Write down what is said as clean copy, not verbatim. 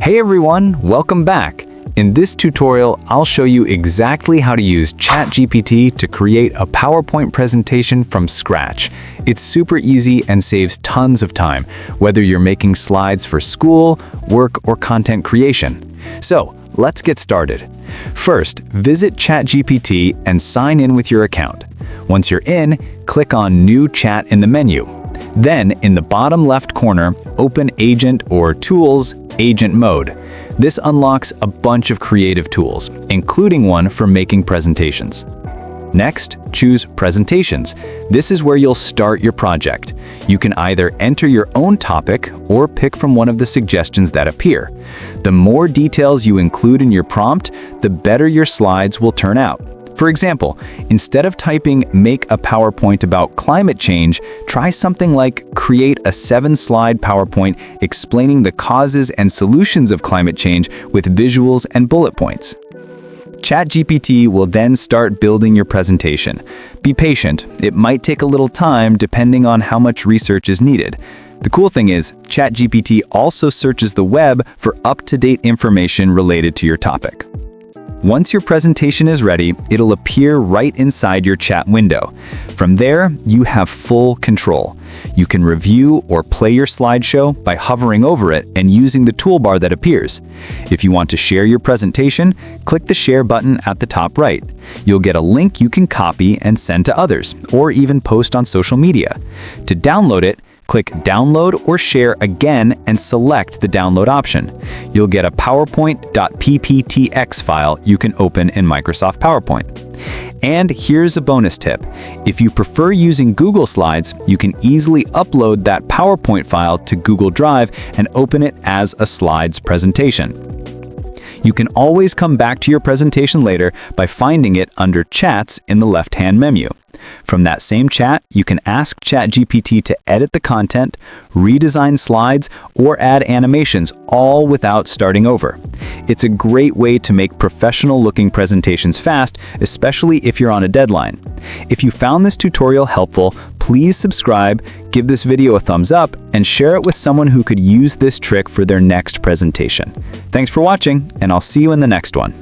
Hey everyone, welcome back. In this tutorial, I'll show you exactly how to use ChatGPT to create a PowerPoint presentation from scratch. It's super easy and saves tons of time, whether you're making slides for school, work, or content creation. So, let's get started. First, visit ChatGPT and sign in with your account. Once you're in, click on New Chat in the menu. Then, in the bottom left corner, open Agent or Tools, Agent Mode. This unlocks a bunch of creative tools, including one for making presentations. Next, choose Presentations. This is where you'll start your project. You can either enter your own topic or pick from one of the suggestions that appear. The more details you include in your prompt, the better your slides will turn out. For example, instead of typing "make a PowerPoint about climate change," try something like "create a 7-slide PowerPoint explaining the causes and solutions of climate change with visuals and bullet points." ChatGPT will then start building your presentation. Be patient. It might take a little time depending on how much research is needed. The cool thing is, ChatGPT also searches the web for up-to-date information related to your topic. Once your presentation is ready, it'll appear right inside your chat window. From there, you have full control. You can review or play your slideshow by hovering over it and using the toolbar that appears. If you want to share your presentation, click the Share button at the top right. You'll get a link you can copy and send to others, or even post on social media. To download it, click Download or Share again and select the download option. You'll get a PowerPoint.pptx file you can open in Microsoft PowerPoint. And here's a bonus tip. If you prefer using Google Slides, you can easily upload that PowerPoint file to Google Drive and open it as a slides presentation. You can always come back to your presentation later by finding it under Chats in the left-hand menu. From that same chat, you can ask ChatGPT to edit the content, redesign slides, or add animations, all without starting over. It's a great way to make professional-looking presentations fast, especially if you're on a deadline. If you found this tutorial helpful, please subscribe, give this video a thumbs up, and share it with someone who could use this trick for their next presentation. Thanks for watching, and I'll see you in the next one.